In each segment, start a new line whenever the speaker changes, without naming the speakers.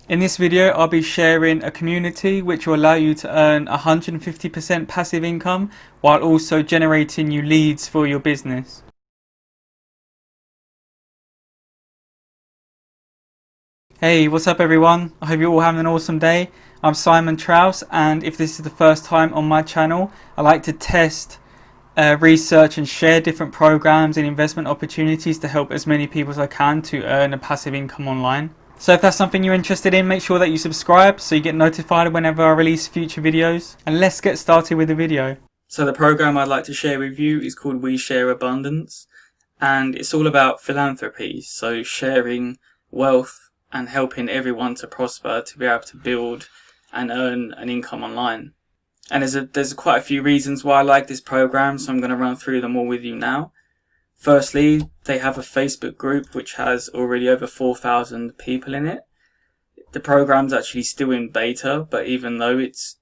In this video, I'll be sharing a community which will allow you to earn 150% passive income while also generating new leads for your business. Hey, what's up everyone? I hope you're all having an awesome day. I'm Simon Trouse, and if this is the first time on my channel, I like to test, research and share different programs and investment opportunities to help as many people as I can to earn a passive income online. So if that's something you're interested in, make sure that you subscribe so you get notified whenever I release future videos. And let's get started with the video. So the program I'd like to share with you is called We Share Abundance, and it's all about philanthropy, so sharing wealth and helping everyone to prosper, to be able to build and earn an income online. And there's quite a few reasons why I like this program, so I'm going to run through them all with you now. Firstly, they have a Facebook group which has already over 4,000 people in it. The program's actually still in beta, but even though it's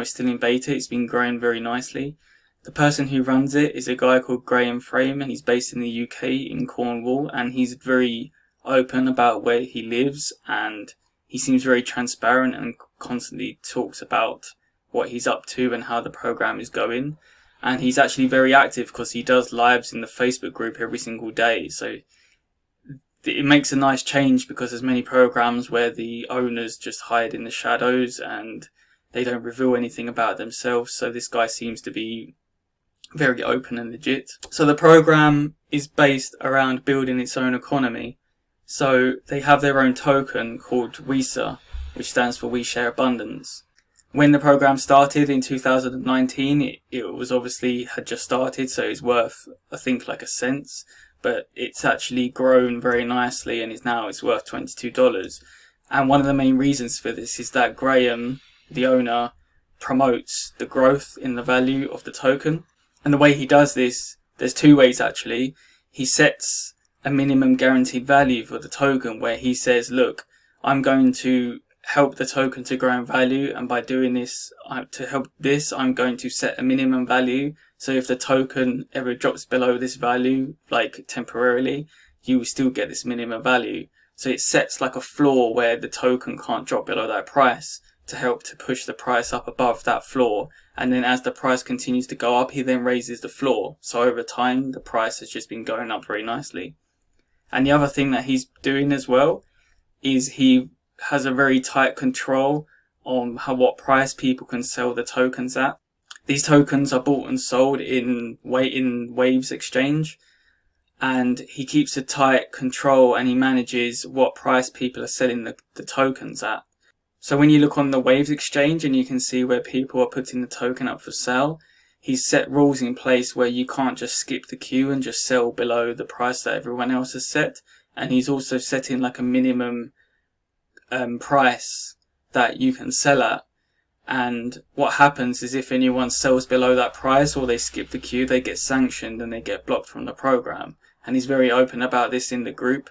still in beta, it's been growing very nicely. The person who runs it is a guy called Graham Frame, and he's based in the UK in Cornwall, and he's very open about where he lives, and he seems very transparent and constantly talks about what he's up to and how the program is going. And he's actually very active because he does lives in the Facebook group every single day. So it makes a nice change, because there's many programs where the owners just hide in the shadows and they don't reveal anything about themselves. So this guy seems to be very open and legit. So the program is based around building its own economy. So they have their own token called WISA, which stands for We Share Abundance. When the program started in 2019, it was obviously had just started, so it's worth, I think, like a cent, but it's actually grown very nicely, and it's worth $22. And one of the main reasons for this is that Graham, the owner, promotes the growth in the value of the token. And the way he does this, there's two ways actually. He sets a minimum guaranteed value for the token, where he says, look, I'm going to help the token to grow in value, and by doing this, to help this, I'm going to set a minimum value. So if the token ever drops below this value, like temporarily, you will still get this minimum value. So it sets like a floor where the token can't drop below that price, to help to push the price up above that floor. And then as the price continues to go up, he then raises the floor. So over time, the price has just been going up very nicely. And the other thing that he's doing as well is he has a very tight control on what price people can sell the tokens at. These tokens are bought and sold in Waves exchange, and he keeps a tight control, and he manages what price people are selling the tokens at. So when you look on the Waves exchange and you can see where people are putting the token up for sale, he's set rules in place where you can't just skip the queue and just sell below the price that everyone else has set. And he's also setting like a minimum price that you can sell at. And what happens is, if anyone sells below that price or they skip the queue, they get sanctioned and they get blocked from the program. And he's very open about this in the group.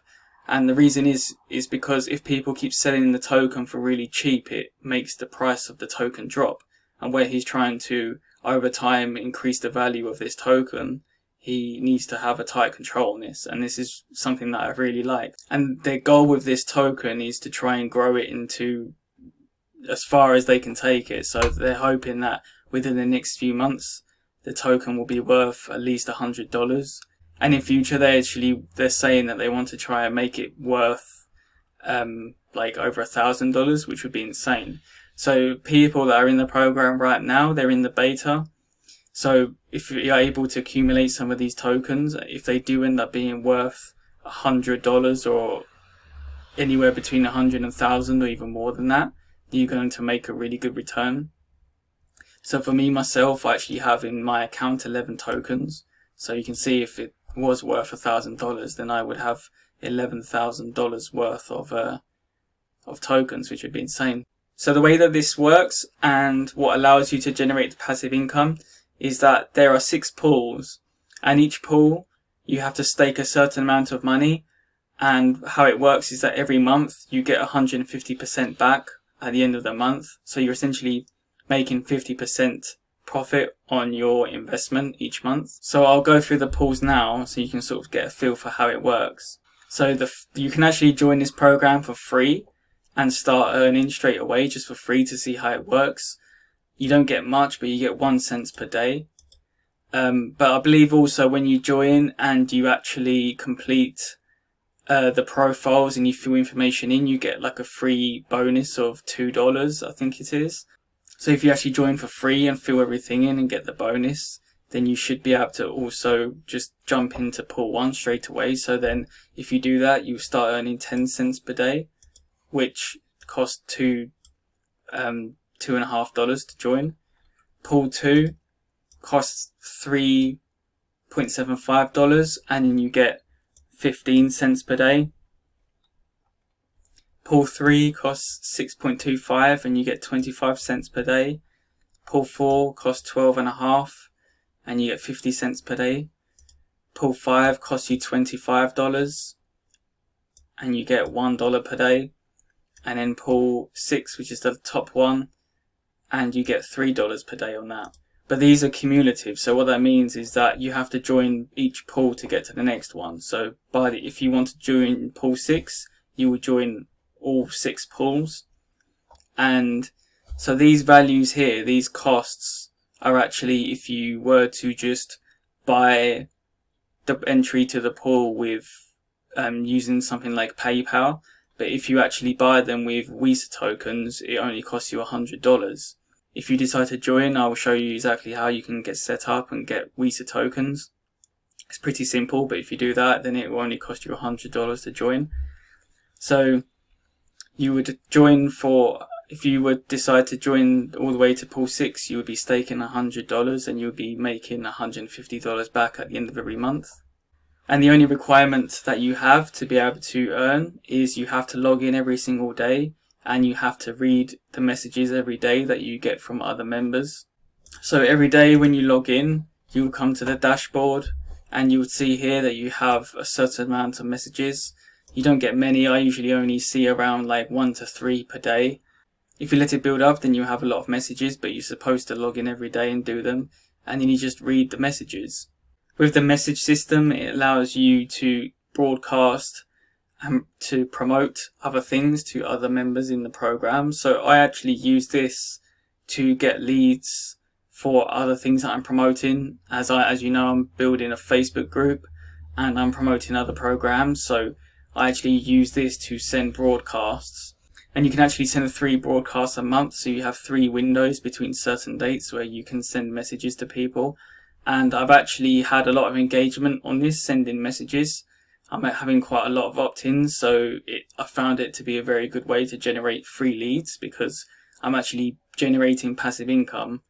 And the reason is because if people keep selling the token for really cheap, it makes the price of the token drop. And where he's trying to, over time, increase the value of this token, he needs to have a tight control on this, and this is something that I really like. And their goal with this token is to try and grow it into as far as they can take it. So they're hoping that within the next few months, the token will be worth at least $100. And in future, they're saying that they want to try and make it worth like over $1,000, which would be insane. So people that are in the program right now, they're in the beta. So if you're able to accumulate some of these tokens, if they do end up being worth $100 or anywhere between 100 and 1,000 or even more than that, you're going to make a really good return. So for me, myself, I actually have in my account 11 tokens. So you can see if it was worth $1,000, then I would have $11,000 worth of tokens, which would be insane. So the way that this works and what allows you to generate the passive income is that there are 6 pools, and each pool you have to stake a certain amount of money, and how it works is that every month you get 150% back at the end of the month. So you're essentially making 50% profit on your investment each month. So I'll go through the pools now so you can sort of get a feel for how it works. So you can actually join this program for free, and start earning straight away just for free to see how it works. You don't get much, but you get 1 cent per day. But I believe also when you join and you actually complete the profiles and you fill information in, you get like a free bonus of $2, I think it is. So if you actually join for free and fill everything in and get the bonus, then you should be able to also just jump into pool 1 straight away. So then if you do that, you start earning 10 cents per day, which costs $2.50 to join. Pool 2 costs $3.75 and then you get 15 cents per day. Pool 3 costs $6.25 and you get 25 cents per day. Pool 4 costs $12.50 and you get 50 cents per day. Pool 5 costs you $25 and you get $1 per day. And then pool 6, which is the top one, and you get $3 per day on that. But these are cumulative, so what that means is that you have to join each pool to get to the next one. So if you want to join pool 6, you will join all 6 pools. And so these values here, these costs, are actually if you were to just buy the entry to the pool with using something like PayPal. But if you actually buy them with Visa tokens, it only costs you $100. If you decide to join, I will show you exactly how you can get set up and get Visa tokens. It's pretty simple, but if you do that, then it will only cost you $100 to join. So you would join if you would decide to join all the way to pool 6, you would be staking $100 and you would be making $150 back at the end of every month. And the only requirement that you have to be able to earn is you have to log in every single day and you have to read the messages every day that you get from other members. So every day when you log in, you will come to the dashboard and you would see here that you have a certain amount of messages. You don't get many. I usually only see around like 1 to 3 per day. If you let it build up, then you have a lot of messages, but you're supposed to log in every day and do them. And then you just read the messages. With the message system, it allows you to broadcast and to promote other things to other members in the program. So I actually use this to get leads for other things that I'm promoting. As you know, I'm building a Facebook group and I'm promoting other programs. So I actually use this to send broadcasts. And you can actually send 3 broadcasts a month. So you have 3 windows between certain dates where you can send messages to people. And I've actually had a lot of engagement on this, sending messages. I'm having quite a lot of opt-ins, so I found it to be a very good way to generate free leads because I'm actually generating passive income.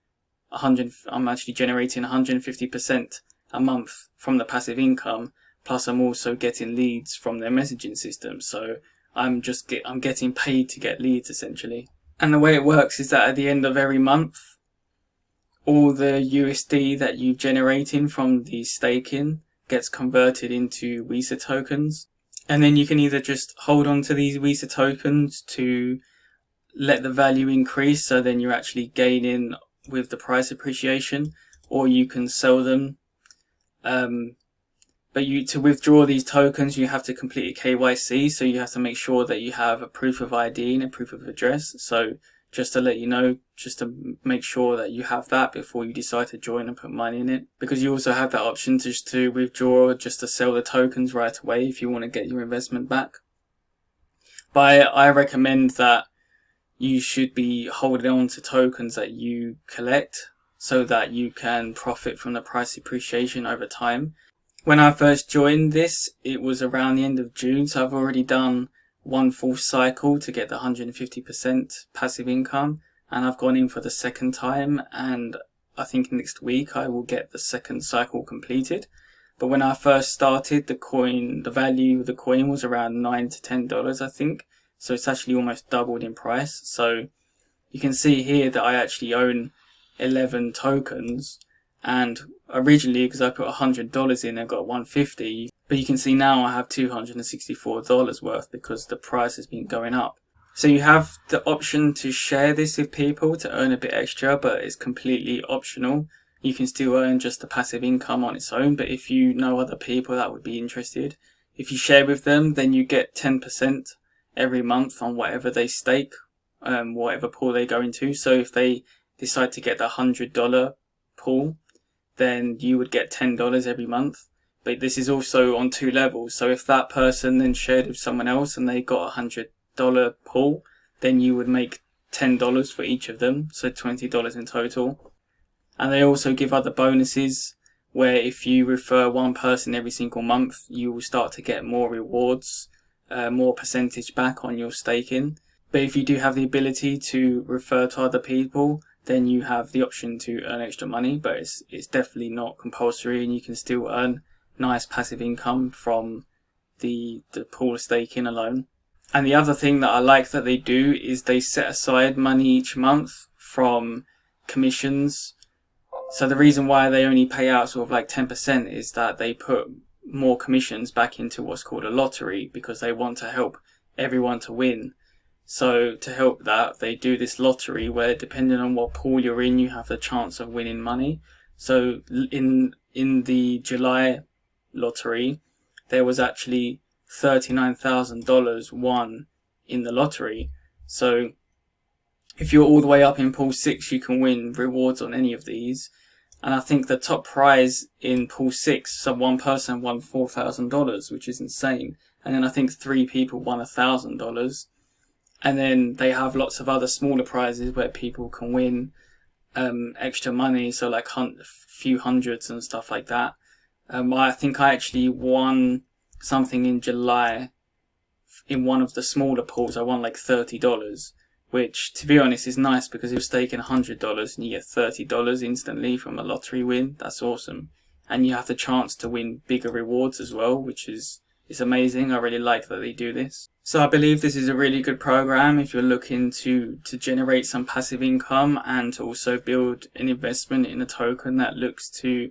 I'm actually generating 150% a month from the passive income, plus I'm also getting leads from their messaging system. So I'm getting paid to get leads essentially. And the way it works is that at the end of every month, all the USD that you're generating from the staking gets converted into Visa tokens. And then you can either just hold on to these Visa tokens to let the value increase, so then you're actually gaining with the price appreciation, or you can sell them. But to withdraw these tokens, you have to complete a KYC, so you have to make sure that you have a proof of ID and a proof of address. So just to let you know, just to make sure that you have that before you decide to join and put money in it. Because you also have that option just to withdraw, just to sell the tokens right away if you want to get your investment back. But I recommend that you should be holding on to tokens that you collect so that you can profit from the price appreciation over time. When I first joined this, it was around the end of June, so I've already done 1 full cycle to get the 150% passive income, and I've gone in for the second time, and I think next week I will get the second cycle completed. But when I first started, the value of the coin was around $9 to $10, I think. So it's actually almost doubled in price. So you can see here that I actually own 11 tokens, and originally, because I put $100 in, I got $150. But you can see now I have $264 worth because the price has been going up. So you have the option to share this with people to earn a bit extra, but it's completely optional. You can still earn just the passive income on its own, but if you know other people that would be interested, if you share with them, then you get 10% every month on whatever they stake, whatever pool they go into. So if they decide to get the $100 pool, then you would get $10 every month. But this is also on 2 levels. So if that person then shared with someone else and they got a $100 pool, then you would make $10 for each of them, so $20 in total. And they also give other bonuses where if you refer one person every single month, you will start to get more rewards, more percentage back on your staking. But if you do have the ability to refer to other people, then you have the option to earn extra money, but it's definitely not compulsory, and you can still earn nice passive income from the pool staking alone. And the other thing that I like that they do is they set aside money each month from commissions. So the reason why they only pay out sort of like 10% is that they put more commissions back into what's called a lottery, because they want to help everyone to win. So to help that, they do this lottery where, depending on what pool you're in, you have the chance of winning money. So in the July lottery, there was actually $39,000 won in the lottery. So if you're all the way up in pool 6, you can win rewards on any of these. And I think the top prize in pool 6, so one person won $4,000, which is insane. And then I think 3 people won $1,000. And then they have lots of other smaller prizes where people can win extra money, so like a few hundreds and stuff like that. I think I actually won something in July in one of the smaller pools. I won like $30, which, to be honest, is nice, because if you're staking $100 and you get $30 instantly from a lottery win, that's awesome. And you have the chance to win bigger rewards as well, which is amazing. I really like that they do this. So I believe this is a really good program if you're looking to generate some passive income and to also build an investment in a token that looks to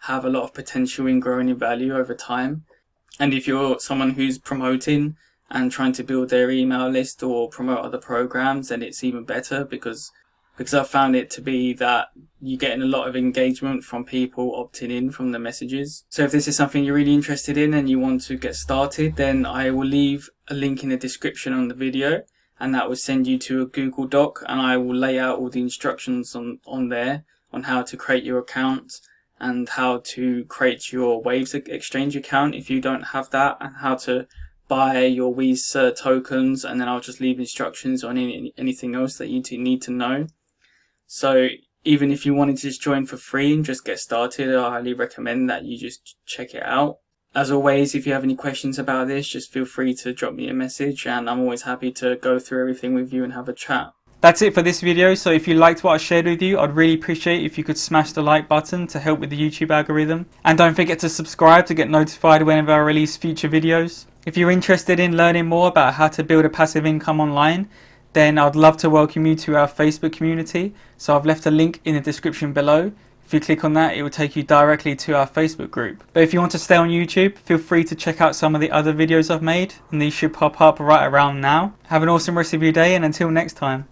have a lot of potential in growing in value over time. And if you're someone who's promoting and trying to build their email list or promote other programs, then it's even better, because I've found it to be that you're getting a lot of engagement from people opting in from the messages. So if this is something you're really interested in and you want to get started, then I will leave a link in the description on the video, and that will send you to a Google Doc, and I will lay out all the instructions on there on how to create your account and how to create your Waves exchange account if you don't have that, and how to buy your Waves tokens, and then I'll just leave instructions on anything else that you need to know. So even if you wanted to just join for free and just get started, I highly recommend that you just check it out. As always, if you have any questions about this, just feel free to drop me a message, and I'm always happy to go through everything with you and have a chat. That's it for this video. So if you liked what I shared with you, I'd really appreciate if you could smash the like button to help with the YouTube algorithm. And don't forget to subscribe to get notified whenever I release future videos. If you're interested in learning more about how to build a passive income online, then I'd love to welcome you to our Facebook community. So I've left a link in the description below. If you click on that, it will take you directly to our Facebook group. But if you want to stay on YouTube, feel free to check out some of the other videos I've made, and these should pop up right around now. Have an awesome rest of your day, and until next time.